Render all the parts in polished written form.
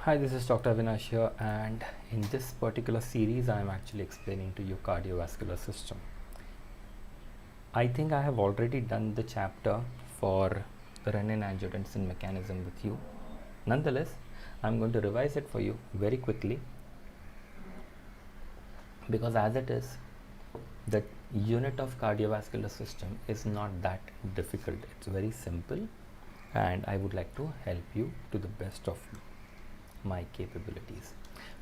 Hi, this is Dr. Avinash here, and in this particular series, I am actually explaining to you cardiovascular system. I think I have already done the chapter for renin-angiotensin mechanism with you. Nonetheless, I'm going to revise it for you very quickly because, as it is, the unit of cardiovascular system is not that difficult. It's very simple, and I would like to help you to the best of my capabilities.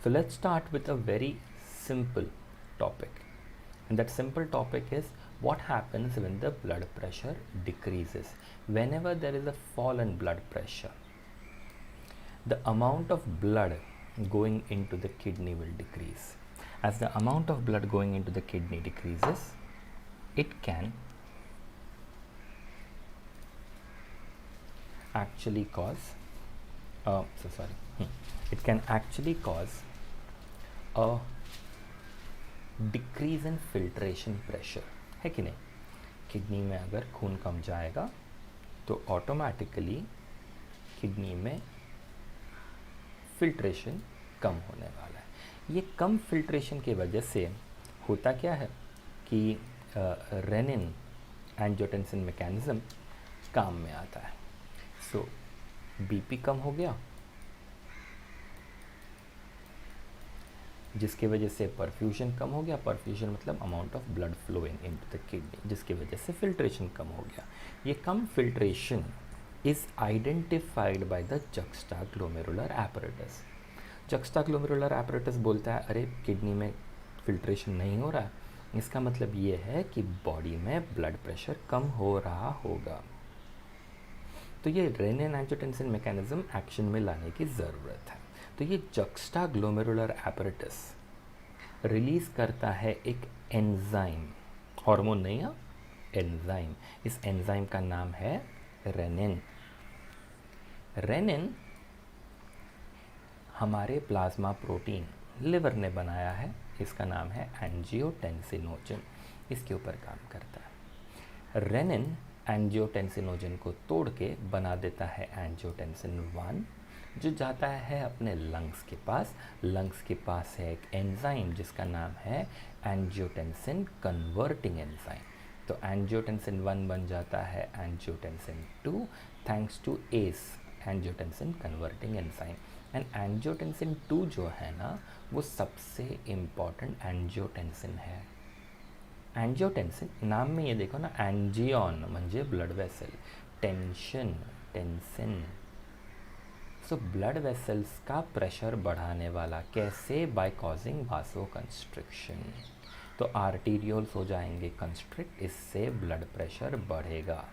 So let's start with a very simple topic, and that simple topic is what happens when the blood pressure decreases. Whenever there is a fall in blood pressure, the amount of blood going into the kidney will decrease. As the amount of blood going into the kidney decreases, it can actually cause it can actually cause a decrease in filtration pressure, है कि नहीं. Kidney में अगर खून कम जाएगा तो automatically kidney में filtration कम होने वाला है. ये कम फिल्ट्रेशन की वजह से होता क्या है कि रेनिन एंजियोटेंसिन मैकेनिज्म काम में आता है. सो बीपी कम हो गया, जिसकी वजह से परफ्यूजन कम हो गया. परफ्यूजन मतलब amount of blood flowing into the kidney, जिसकी वजह से फिल्ट्रेशन कम हो गया. ये कम filtration is identified by the juxtaglomerular apparatus. Juxtaglomerular apparatus बोलता है अरे किडनी में फिल्ट्रेशन नहीं हो रहा है, इसका मतलब ये है कि बॉडी में ब्लड प्रेशर कम हो रहा होगा. तो ये रेनिन एंजियोटेंसिन मैकेनिज्म एक्शन में लाने की ज़रूरत है. तो ये जक्स्टाग्लोमेरुलर एपरेटस रिलीज करता है एक एंजाइम, हार्मोन नहीं है, एंजाइम. इस एंजाइम का नाम है रेनिन. रेनिन हमारे प्लाज्मा प्रोटीन लिवर ने बनाया है, इसका नाम है एंजियोटेंसिनोजन. इसके ऊपर काम करता है. रेनिन एंजियोटेंसिनोजन को तोड़ के बना देता है एंजियोटेंसिन 1, जो जाता है अपने लंग्स के पास. लंग्स के पास है एक एंजाइम जिसका नाम है एंजियोटेंसिन कन्वर्टिंग एंजाइम. तो एंजियोटेंसिन 1 बन जाता है angiotensin 2 thanks to ACE angiotensin converting enzyme. And angiotensin 2 जो है ना, वो सबसे इम्पॉर्टेंट एंजियोटेंसिन है. एंजियोटेंसिन नाम में ये देखो ना, एंजियोन म्हणजे blood vessel, tension tensin. So blood vessels का प्रेशर बढ़ाने वाला. कैसे? By causing vasoconstriction. तो आर्टीरियोल्स हो जाएंगे कंस्ट्रिक्ट, इससे ब्लड प्रेशर बढ़ेगा.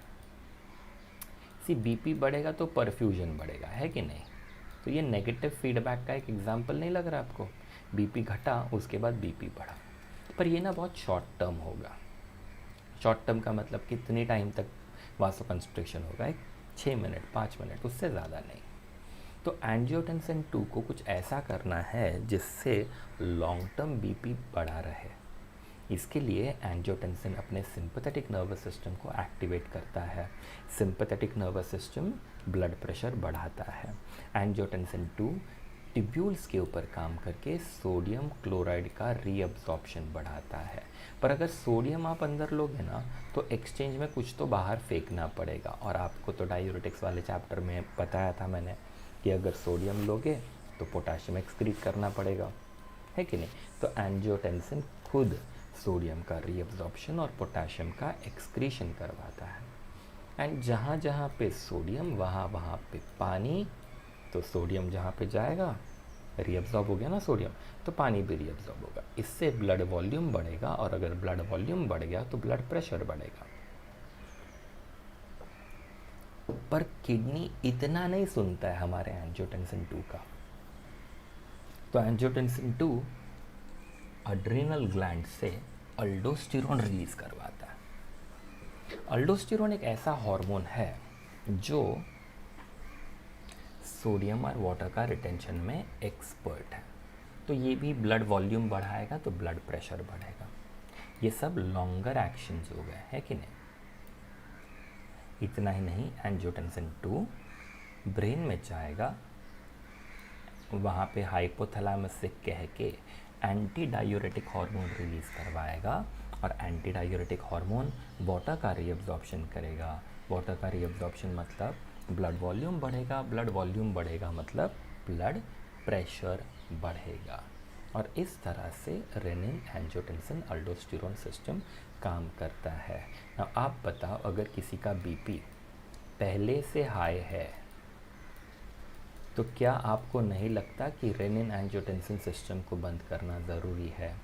सी बीपी बढ़ेगा तो परफ्यूजन बढ़ेगा, है कि नहीं. तो ये नेगेटिव फीडबैक का एक एग्जांपल नहीं लग रहा आपको. बीपी घटा, उसके बाद बीपी बढ़ा, पर ये ना बहुत शॉर्ट टर्म होगा. शॉर्ट टर्म का मतलब कितने टाइम तक वासो कंस्ट्रिक्शन होगा? 6 मिनट 5 मिनट, उससे ज़्यादा नहीं. तो एंजियोटेंसिन 2 को कुछ ऐसा करना है जिससे लॉन्ग टर्म बीपी बढ़ा रहे. इसके लिए एंजियोटेंसिन अपने सिंपैथेटिक नर्वस सिस्टम को एक्टिवेट करता है. Sympathetic nervous system blood pressure बढ़ाता है. एंजियोटेंसिन 2 ट्यूब्यूल्स के ऊपर काम करके सोडियम क्लोराइड का रीअब्जॉर्प्शन बढ़ाता है. पर अगर सोडियम आप अंदर लोगे ना, तो एक्सचेंज में कुछ तो बाहर फेंकना पड़ेगा. और आपको तो डायूरेटिक्स वाले चैप्टर में बताया था मैंने कि अगर सोडियम लोगे तो पोटाशियम एक्सक्रीट करना पड़ेगा, है कि नहीं. तो एंजियोटेंसिन खुद सोडियम का रीअब्जॉर्प्शन और पोटाशियम का एक्सक्रीशन करवाता है. एंड जहाँ जहाँ पे सोडियम, वहाँ वहाँ पे पानी. तो सोडियम जहाँ पे जाएगा, रीअब्जॉर्ब हो गया ना सोडियम, तो पानी भी रीअब्जॉर्ब होगा. इससे ब्लड वॉल्यूम बढ़ेगा, और अगर ब्लड वॉल्यूम बढ़ गया तो ब्लड प्रेशर बढ़ेगा. पर किडनी इतना नहीं सुनता है हमारे एंजियोटेंसिन 2 का. तो एंजियोटेंसिन 2 अड्रीनल ग्लैंड से अल्डोस्टेरोन रिलीज करवाता है. अल्डोस्टेरोन एक ऐसा हार्मोन है जो सोडियम और वाटर का रिटेंशन में एक्सपर्ट है. तो ये भी ब्लड वॉल्यूम बढ़ाएगा तो ब्लड प्रेशर बढ़ेगा. ये सब लॉन्गर एक्शंस हो गए, है कि नहीं. इतना ही नहीं, एंजियोटेंसिन 2 ब्रेन में जाएगा वहाँ पे हाइपोथैलेमस से कह के एंटी डायूरेटिक हार्मोन रिलीज़ करवाएगा, और एंटी डायूरेटिक हार्मोन वाटर का रीअब्जॉर्प्शन करेगा। वाटर का रीअब्जॉर्प्शन मतलब ब्लड वॉल्यूम बढ़ेगा, ब्लड वॉल्यूम बढ़ेगा मतलब ब्लड प्रेशर बढ़ेगा। और इस तरह से रेनिन, एंजियोटेंसिन, अल्डोस्टेरोन सिस्टम काम करता है। अब आप बताओ, अगर किसी का बीपी पहले से हाई है तो क्या आपको नहीं लगता कि रेनिन एंजियोटेंसिन सिस्टम को बंद करना ज़रूरी है?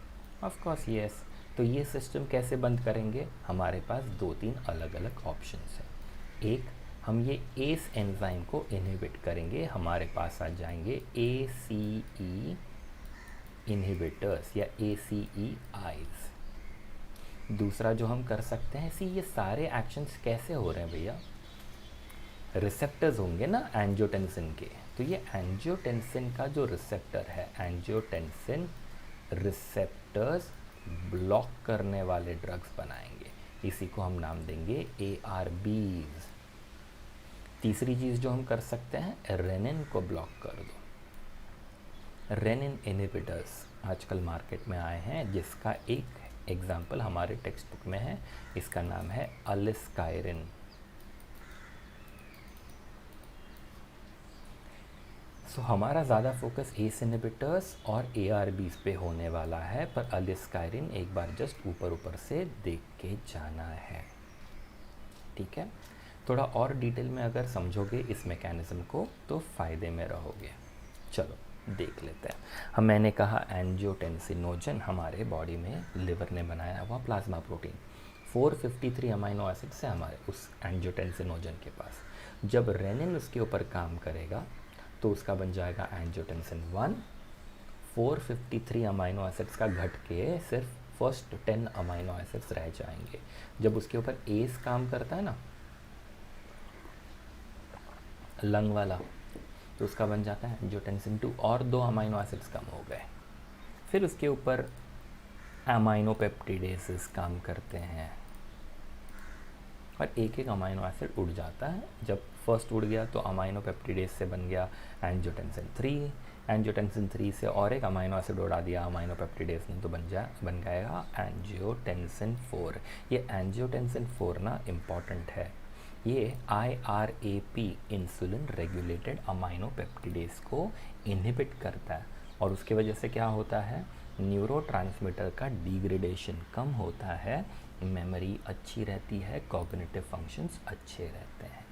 Of course yes. तो ये सिस्टम कैसे बंद करेंगे? हमारे पास 2-3 अलग अलग ऑप्शंस हैं। एक, हम ये एस एंजाइम को इनहिबिट करेंगे, हमारे पास आ जाएंगे ACE इनहिबिटर्स या ACEIs। दूसरा जो हम कर सकते हैं, ये सारे एक्शंस कैसे हो रहे हैं भैया? रिसेप्टर्स होंगे ना एंजियोटेंसिन के, तो ये एंजियोटेंसिन का जो रिसेप्टर है, एंजियोटेंसिन रिसेप्टर्स ब्लॉक करने वाले ड्रग्स बनाएंगे। इसी को हम नाम देंगे ARBs। तीसरी चीज़ जो हम कर सकते हैं, रेनिन को ब्लॉक कर दो। रेनिन इनहिबिटर्स आजकल मार्केट में आए हैं, जिसका एक एग्जाम्पल हमारे टेक्स्ट बुक में है, इसका नाम है अलिस्काइरिन। सो हमारा ज़्यादा फोकस एस इनहिबिटर्स और ARBs पे होने वाला है, पर अलिस्काइरिन एक बार जस्ट ऊपर ऊपर से देख के जाना है, ठीक है? थोड़ा और डिटेल में अगर समझोगे इस मैकेनिज़्म को तो फ़ायदे में रहोगे। चलो देख लेते हैं। मैंने कहा एंजियोटेंसिनोजन हमारे बॉडी में लिवर ने बनाया हुआ प्लाज्मा प्रोटीन, 453 अमीनो एसिड से हमारे उस एंजियोटेंसिनोजन के पास। जब रेनिन उसके ऊपर काम करेगा तो उसका बन जाएगा एंजियोटेंसिन 1। 453 अमीनो एसिड्स का घट के सिर्फ फर्स्ट 10 अमीनो एसिड्स रह जाएंगे। जब उसके ऊपर एस काम करता है ना, लंग वाला, तो उसका बन जाता है एंजियोटेंसिन 2 और 2 अमीनो एसिड्स कम हो गए। फिर उसके ऊपर अमाइनोपेप्टिडेसेस काम करते हैं और एक एक अमाइनो एसिड उड़ जाता है। जब फर्स्ट उड़ गया तो अमाइनोपेप्टिडेस से बन गया एंजियोटेंसिन 3, एंजियोटेंसिन 3 से और एक अमाइनो एसिड उड़ा दिया अमाइनोपेप्टिडेस ने, तो बन जाएगा एंजियोटेंसिन 4। ये एंजियोटेंसिन 4 ना इम्पॉर्टेंट है, ये IRAP इंसुलिन रेगुलेटेड अमाइनोपेप्टिडेस को इनहिबिट करता है, और उसके वजह से क्या होता है, न्यूरोट्रांसमीटर का डिग्रेडेशन कम होता है, मेमोरी अच्छी रहती है, कॉग्निटिव फंक्शंस अच्छे रहते हैं।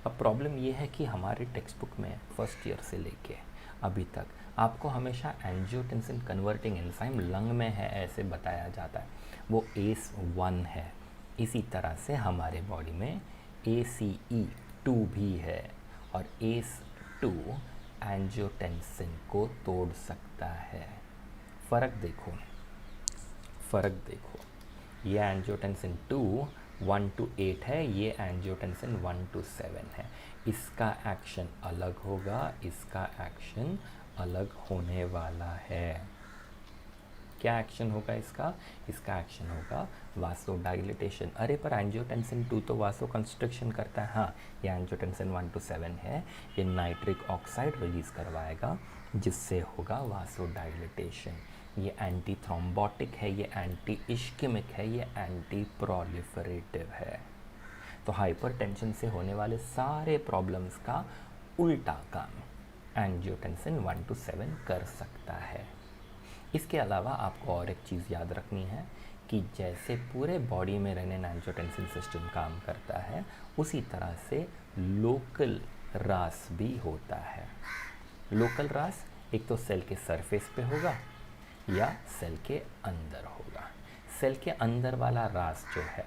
अब प्रॉब्लम ये है कि हमारे टेक्स्ट बुक में फर्स्ट ईयर से लेके अभी तक आपको हमेशा एंजियोटेंसिन कन्वर्टिंग एंजाइम लंग में है ऐसे बताया जाता है, वो ACE1 है। इसी तरह से हमारे बॉडी में ACE2 भी है, और ACE2 एंजियोटेंसिन को तोड़ सकता है। फ़र्क देखो, ये एंजियोटेंसिन 2 1 to 8 है, ये एंजियोटेंसिन 1 to 7 है। इसका एक्शन अलग होगा, इसका एक्शन अलग होने वाला है। क्या एक्शन होगा इसका? इसका एक्शन होगा वासोडाइलेटेशन। अरे पर एंजियोटेंसिन 2 तो वासो कंस्ट्रिक्शन करता है। हाँ, ये एंजियोटेंसिन 1 to 7 है, ये नाइट्रिक ऑक्साइड रिलीज़ करवाएगा जिससे होगा वासोडाइलेटेशन। ये एंटी थ्रोम्बोटिक है, ये एंटी इश्केमिक है, ये एंटी प्रोलिफरेटिव है। तो हाइपरटेंशन से होने वाले सारे प्रॉब्लम्स का उल्टा काम एंजियोटेंसिन 1 to 7 कर सकता है। इसके अलावा आपको और एक चीज़ याद रखनी है कि जैसे पूरे बॉडी में रेनिन एंजियोटेंसिन सिस्टम काम करता है, उसी तरह से लोकल रास भी होता है। लोकल रास एक तो सेल के सरफेस पे होगा या सेल के अंदर होगा। सेल के अंदर वाला रास जो है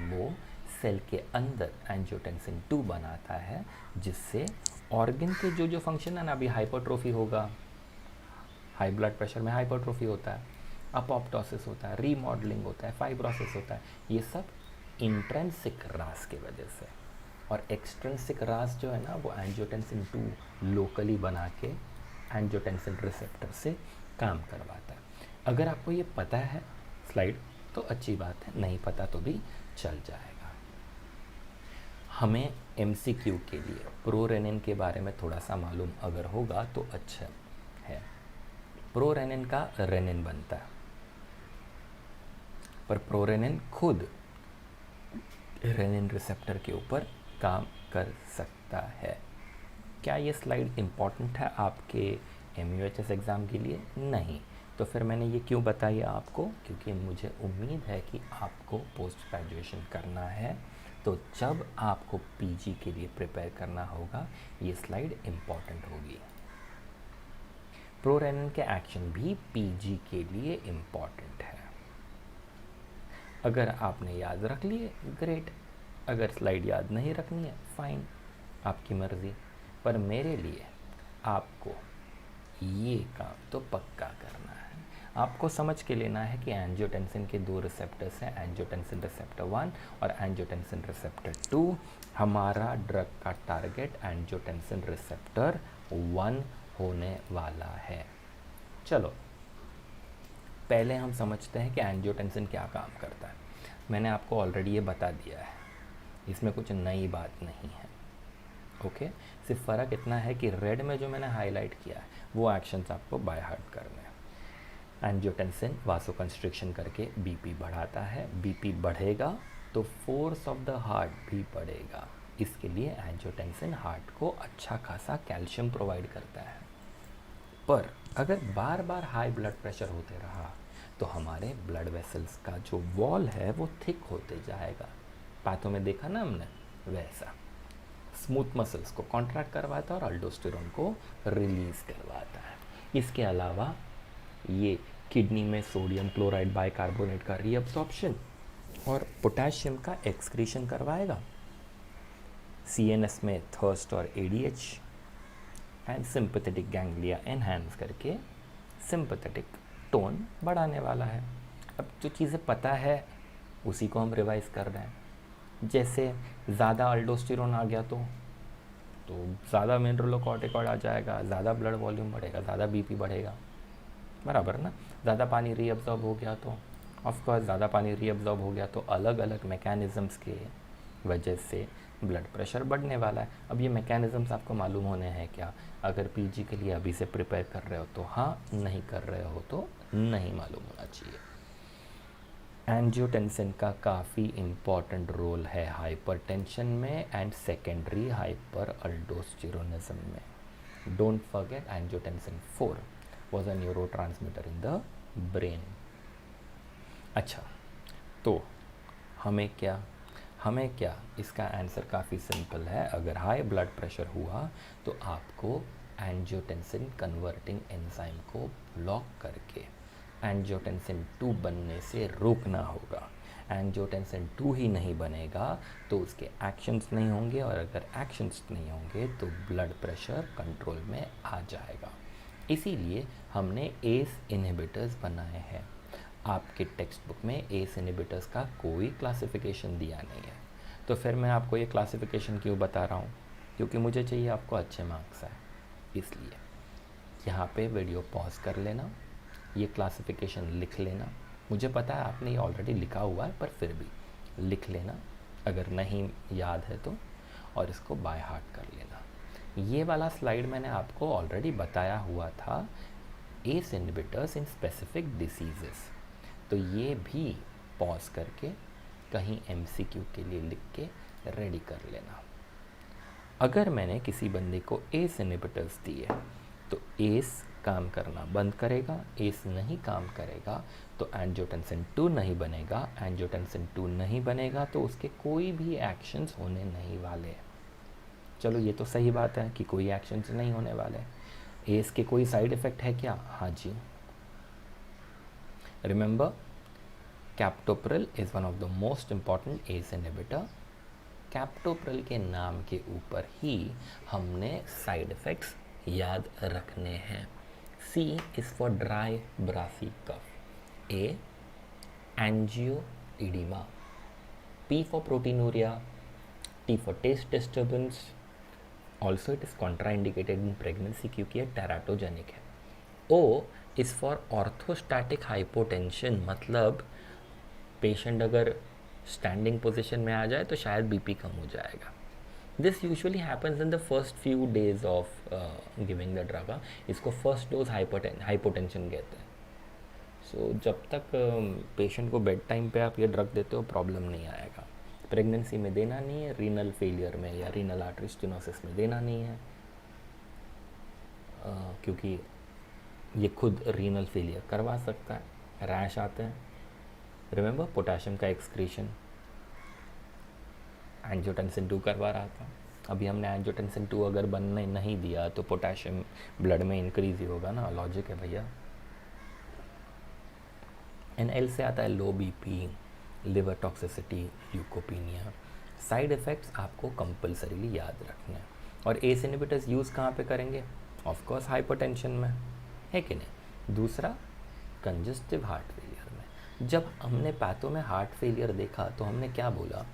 वो सेल के अंदर एंजियोटेंसिन 2 बनाता है, जिससे ऑर्गन के जो फंक्शन है ना, अभी हाइपरट्रोफी होगा, हाई ब्लड प्रेशर में हाइपरट्रोफी होता है, अपोप्टोसिस होता है, रीमॉडलिंग होता है, फाइब्रोसिस होता है, ये सब इंट्रिंसिक रास की वजह से। और एक्सट्रिंसिक रास जो है ना, वो एंजियोटेंसिन 2 लोकली बना के एंजियोटेंसिन रिसेप्टर से काम करवाता है। अगर आपको ये पता है स्लाइड तो अच्छी बात है, नहीं पता तो भी चल जाएगा। हमें MCQ के लिए प्रोरेनिन के बारे में थोड़ा सा मालूम अगर होगा तो अच्छा है। प्रोरेनिन का रेनिन बनता है, पर प्रोरेनिन खुद रेनिन रिसेप्टर के ऊपर काम कर सकता है। क्या ये स्लाइड इम्पॉर्टेंट है आपके MUHS एग्ज़ाम के लिए? नहीं। तो फिर मैंने ये क्यों बताई आपको? क्योंकि मुझे उम्मीद है कि आपको पोस्ट ग्रेजुएशन करना है, तो जब आपको PG के लिए प्रिपेयर करना होगा ये स्लाइड इम्पॉर्टेंट होगी। प्रोरेनिन के एक्शन भी PG के लिए इम्पॉर्टेंट है। अगर आपने याद रख लिए ग्रेट, अगर स्लाइड याद नहीं रखनी है फाइन, आपकी मर्ज़ी। पर मेरे लिए आपको ये काम तो पक्का करना है। आपको समझ के लेना है कि एंजियोटेंसिन के 2 रिसेप्टर्स हैं, एंजियोटेंसिन रिसेप्टर 1 और एंजियोटेंसिन रिसेप्टर 2। हमारा ड्रग का टारगेट एंजियोटेंसिन रिसेप्टर 1 होने वाला है। चलो पहले हम समझते हैं कि एंजियोटेंसिन क्या काम करता है। मैंने आपको ऑलरेडी ये बता दिया है, इसमें कुछ नई बात नहीं है। ओके, सिर्फ फ़र्क इतना है कि रेड में जो मैंने हाईलाइट किया है वो एक्शंस आपको बाय हार्ट करने हैं। एंजियोटेंसिन वासोकंस्ट्रिक्शन करके BP बढ़ाता है, BP बढ़ेगा तो फोर्स ऑफ द हार्ट भी बढ़ेगा। इसके लिए एंजियोटेंसिन हार्ट को अच्छा खासा कैल्शियम प्रोवाइड करता है। पर अगर बार बार हाई ब्लड प्रेशर होते रहा तो हमारे ब्लड वेसल्स का जो वॉल है वो थिक होते जाएगा। पैथो में देखा ना हमने, वैसा स्मूथ मसल्स को कॉन्ट्रैक्ट करवाता है और अल्डोस्टेरोन को रिलीज करवाता है। इसके अलावा ये किडनी में सोडियम क्लोराइड बाइकार्बोनेट का रीअब्सॉर्प्शन और पोटेशियम का एक्सक्रीशन करवाएगा। CNS में थर्स्ट और ADH and sympathetic ganglia enhance करके सिंपैथेटिक टोन बढ़ाने वाला है। अब जो चीज़ें पता है उसी को हम रिवाइज कर रहे हैं। जैसे ज़्यादा अल्डोस्टेरोन आ गया तो ज़्यादा मिनरलोकॉर्टिकॉइड आ जाएगा, ज़्यादा ब्लड वॉल्यूम बढ़ेगा, ज़्यादा BP बढ़ेगा, बराबर ना। ज़्यादा पानी रीअब्जॉर्ब हो गया तो ऑफकोर्स ज़्यादा पानी रीअब्जॉर्ब हो गया तो अलग अलग मैकेनिज़म्स के वजह से ब्लड प्रेशर बढ़ने वाला है। अब ये मैकेनिज़म्स आपको मालूम होने हैं क्या? अगर PG के लिए अभी से प्रिपेयर कर रहे हो तो हाँ, नहीं कर रहे हो तो नहीं मालूम होना चाहिए। एंजियोटेंसिन का काफ़ी इम्पॉर्टेंट रोल है हाइपरटेंशन में एंड सेकेंडरी हाइपर अल्डोस्टेरोनिज्म में। Don't forget angiotensin 4 was a neurotransmitter in the brain। अच्छा, तो हमें क्या इसका आंसर काफ़ी सिंपल है। अगर हाई ब्लड प्रेशर हुआ तो आपको एंजियोटेंसिन कन्वर्टिंग एंजाइम को ब्लॉक करके एंजियोटेंसिन 2 बनने से रोकना होगा। एंजियोटेंसिन 2 ही नहीं बनेगा तो उसके एक्शंस नहीं होंगे, और अगर एक्शंस नहीं होंगे तो ब्लड प्रेशर कंट्रोल में आ जाएगा। इसीलिए हमने ACE इनहिबिटर्स बनाए हैं। आपके टेक्स्ट बुक में ACE इनहिबिटर्स का कोई क्लासिफिकेशन दिया नहीं है, तो फिर मैं आपको ये क्लासिफिकेशन क्यों बता रहा हूँ? क्योंकि मुझे चाहिए आपको अच्छे मार्क्स आए। इसलिए यहाँ पे वीडियो पॉज कर लेना, ये क्लासिफिकेशन लिख लेना। मुझे पता है आपने ये ऑलरेडी लिखा हुआ है, पर फिर भी लिख लेना अगर नहीं याद है तो, और इसको बाय हार्ट कर लेना। ये वाला स्लाइड मैंने आपको ऑलरेडी बताया हुआ था, ACE inhibitors in specific diseases. तो ये भी पॉज करके कहीं MCQ के लिए लिख के रेडी कर लेना। अगर मैंने किसी बंदे को ACE इनहिबिटर्स दिए तो ACE काम करना बंद करेगा, ACE नहीं काम करेगा तो एंजियोटेंसिन 2 नहीं बनेगा, एंजियोटेंसिन 2 नहीं बनेगा तो उसके कोई भी एक्शंस होने नहीं वाले। चलो ये तो सही बात है कि कोई एक्शंस नहीं होने वाले। ACE के कोई साइड इफ़ेक्ट है क्या? हाँ जी, remember captopril is one of the most important ACE inhibitor. Captopril के नाम के ऊपर ही हमने साइड इफ़ेक्ट्स याद रखने हैं। C is for dry brassy cough, A angioedema, P for proteinuria, T for taste disturbance. Also it is contraindicated in pregnancy क्योंकि यह टेराटोजेनिक है। O is for orthostatic hypotension, मतलब पेशेंट अगर स्टैंडिंग पोजीशन में आ जाए तो शायद BP कम हो जाएगा। This usually happens in the first few days of giving the drug. इसको फर्स्ट डोज हाइपोटेंशन कहते हैं। सो जब तक पेशेंट को बेड टाइम पे आप ये ड्रग देते हो प्रॉब्लम नहीं आएगा। प्रेगनेंसी में देना नहीं है, रीनल फेलियर में या रीनल आर्टरी स्टेनोसिस में देना नहीं है, क्योंकि ये खुद रीनल फेलियर करवा सकता है, रैश आते हैं। रिमेंबर पोटेशियम का एक्सक्रीशन एंजियोटेंसिन 2 करवा रहा था। अभी हमने एंजियोटेंसिन 2 अगर बनने नहीं दिया तो पोटेशियम ब्लड में इंक्रीज ही होगा ना, लॉजिक है भैया। एन एल से आता है लो BP, liver toxicity, leucopenia. Side effects आपको कंपलसरीली याद रखने हैं। और एस इनहिबिटर्स यूज़ कहाँ पे करेंगे? ऑफ कोर्स हाइपरटेंशन में, है कि नहीं। दूसरा कंजस्टिव हार्ट फेलियर में। जब हमने पैथो में हार्ट फेलियर देखा तो हमने क्या बोला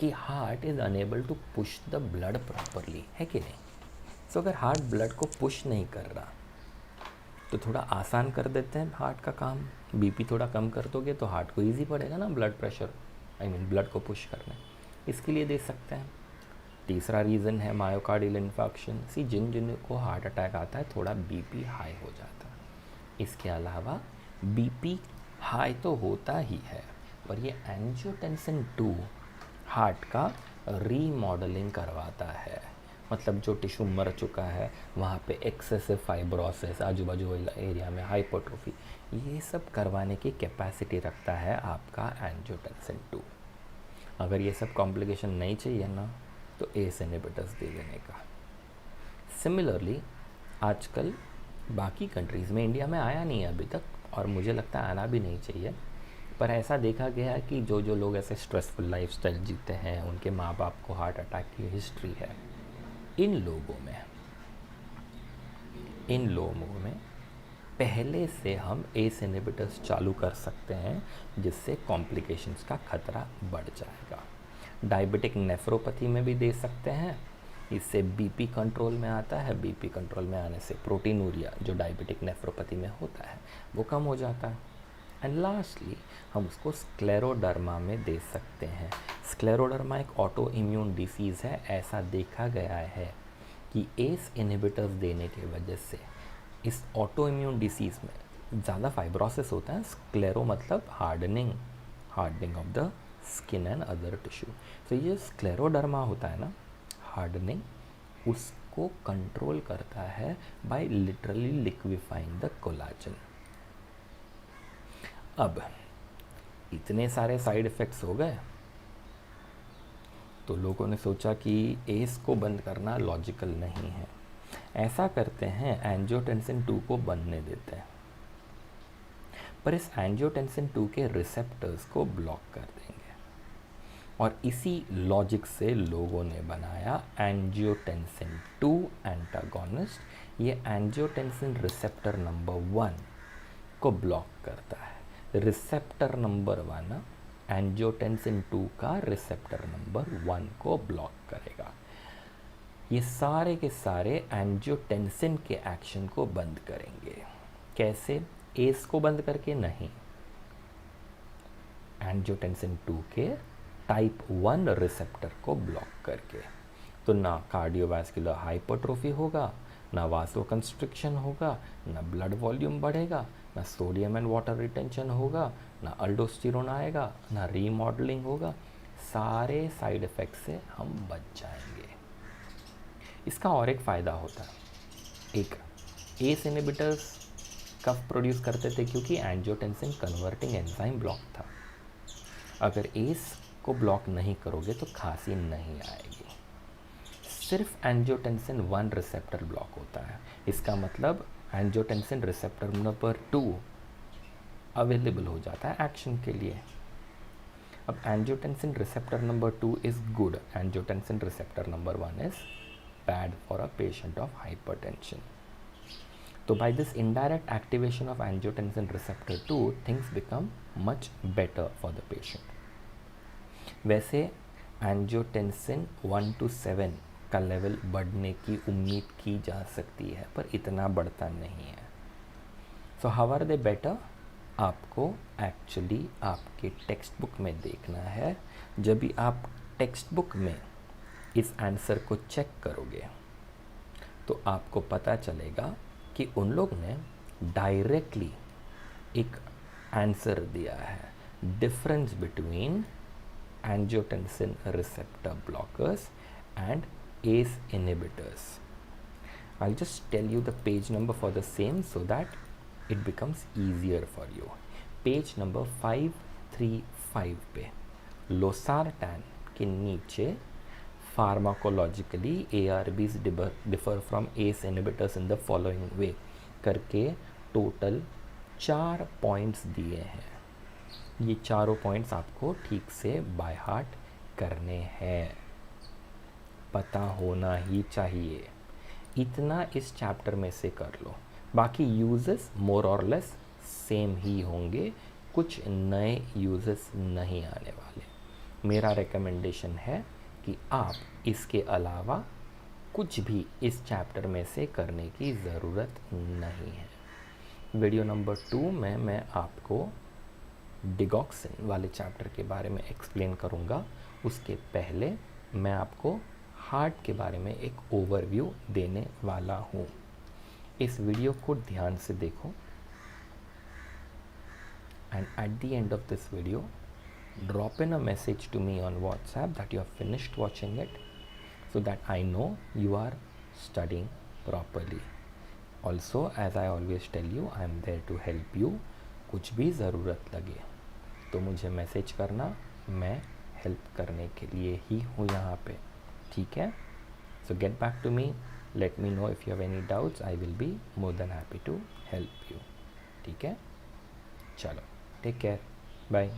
कि heart is unable to push the blood properly, है कि नहीं। सो अगर हार्ट ब्लड को पुश नहीं कर रहा तो थोड़ा आसान कर देते हैं हार्ट का काम। बीपी थोड़ा कम कर दोगे तो हार्ट को इजी पड़ेगा ना ब्लड प्रेशर, ब्लड को पुश करने, इसके लिए दे सकते हैं। तीसरा रीज़न है मायोकार्डियल इन्फेक्शन। जिन को हार्ट अटैक आता है थोड़ा बीपी हाई हो जाता है। इसके अलावा बीपी हाई तो होता ही है, पर ये एंजियोटेंसिन 2 हार्ट का रीमॉडलिंग करवाता है। मतलब जो टिश्यू मर चुका है वहाँ पे एक्सेसिव फाइब्रोसिस, आजू बाजू एरिया में हाइपरट्रोफी, ये सब करवाने की कैपेसिटी रखता है आपका एंजियोटेंसिन 2। अगर ये सब कॉम्प्लिकेशन नहीं चाहिए ना तो एस इनहिबिटर्स दे देने का। सिमिलरली आजकल बाकी कंट्रीज़ में, इंडिया में आया नहीं है अभी तक और मुझे लगता है आना भी नहीं चाहिए, पर ऐसा देखा गया है कि जो लोग ऐसे स्ट्रेसफुल लाइफस्टाइल जीते हैं, उनके माँ बाप को हार्ट अटैक की हिस्ट्री है, इन लोगों में पहले से हम एस इनहिबिटर्स चालू कर सकते हैं, जिससे कॉम्प्लिकेशंस का खतरा बढ़ जाएगा। डायबिटिक नेफ्रोपैथी में भी दे सकते हैं, इससे बीपी कंट्रोल में आता है। बीपी कंट्रोल में आने से प्रोटीनूरिया जो डायबिटिक नेफ्रोपैथी में होता है वो कम हो जाता है। एंड लास्टली हम उसको स्क्लेरोडर्मा में दे सकते हैं। स्क्लेरोडर्मा एक ऑटो इम्यून डिसीज़ है। ऐसा देखा गया है कि एस इनहिबिटर्स देने की वजह से इस ऑटो इम्यून डिसीज़ में ज़्यादा फाइब्रोसिस होता है। स्क्लेरो मतलब hardening of the skin and other tissue. तो ये स्क्लेरोडर्मा होता है ना, हार्डनिंग, उसको कंट्रोल करता है बाय लिटरली लिक्विफाइंग द कोलाजन। अब इतने सारे साइड इफ़ेक्ट्स हो गए तो लोगों ने सोचा कि एस को बंद करना लॉजिकल नहीं है। ऐसा करते हैं, एंजियोटेंसिन 2 को बनने देते हैं, पर इस एंजियोटेंसिन 2 के रिसेप्टर्स को ब्लॉक कर देंगे। और इसी लॉजिक से लोगों ने बनाया एंजियोटेंसिन 2 एंटागोनिस्ट। ये एंजियोटेंसिन रिसेप्टर नंबर 1 को ब्लॉक करता है। रिसेप्टर नंबर 1 एंजियोटेंसिन 2 का रिसेप्टर नंबर 1 को ब्लॉक करेगा। ये सारे के सारे एंजियोटेंसिन के एक्शन को बंद करेंगे। कैसे? एस को बंद करके नहीं, एंजियोटेंसिन 2 के टाइप 1 रिसेप्टर को ब्लॉक करके। तो ना कार्डियोवास्कुलर हाइपरट्रोफी होगा, ना वासोकंस्ट्रिक्शन होगा, ना ब्लड वॉल्यूम बढ़ेगा, ना सोडियम एंड वाटर रिटेंशन होगा, ना अल्डोस्टेरोन आएगा, ना रीमॉडलिंग होगा। सारे साइड इफ़ेक्ट से हम बच जाएंगे। इसका और एक फ़ायदा होता है, एक एस इनहिबिटर्स कफ प्रोड्यूस करते थे क्योंकि एंजियोटेंसिन कन्वर्टिंग एंजाइम ब्लॉक था। अगर एस को ब्लॉक नहीं करोगे तो खांसी नहीं आएगी। सिर्फ एंजियोटेंसिन 1 रिसेप्टर ब्लॉक होता है। इसका मतलब एंजियोटेंसिन रिसेप्टर नंबर 2 अवेलेबल हो जाता है एक्शन के लिए। अब angiotensin receptor number 2 is good, angiotensin receptor number 1 is bad for a patient of hypertension. So by this indirect activation of angiotensin receptor 2, things become much better for the patient. वैसे angiotensin 1 to 7 का level बढ़ने की उम्मीद की जा सकती है, पर इतना बढ़ता नहीं है। So how are they better? आपको एक्चुअली आपके टेक्स्ट बुक में देखना है। जब भी आप टेक्स्ट बुक में इस आंसर को चेक करोगे तो आपको पता चलेगा कि उन लोग ने डायरेक्टली एक आंसर दिया है, difference between angiotensin receptor blockers and ACE inhibitors. I'll just tell you the page number for the same so that it becomes easier for you. Page number 535 पे लोसार्टैन के नीचे pharmacologically ARBs differ from ACE inhibitors in the following way करके total 4 points दिए हैं। ये चारों points आपको ठीक से बाय हार्ट करने हैं, पता होना ही चाहिए। इतना इस चैप्टर में से कर लो, बाकी यूजेस मोर और लेस सेम ही होंगे, कुछ नए यूजेस नहीं आने वाले। मेरा रिकमेंडेशन है कि आप इसके अलावा कुछ भी इस चैप्टर में से करने की ज़रूरत नहीं है। वीडियो नंबर 2 में मैं आपको डिगॉक्सिन वाले चैप्टर के बारे में एक्सप्लेन करूँगा। उसके पहले मैं आपको हार्ट के बारे में एक ओवरव्यू देने वाला हूँ। इस वीडियो को ध्यान से देखो and at the end of this video drop in a message to me on WhatsApp that you have finished watching it so that I know you are studying properly. Also, as I always tell you, I am there to help you. कुछ भी ज़रूरत लगे तो मुझे message करना, मैं help करने के लिए ही हूँ यहाँ पे, ठीक है? So get back to me, let me know if you have any doubts. I will be more than happy to help you. ठीक है? चलो, take care, bye.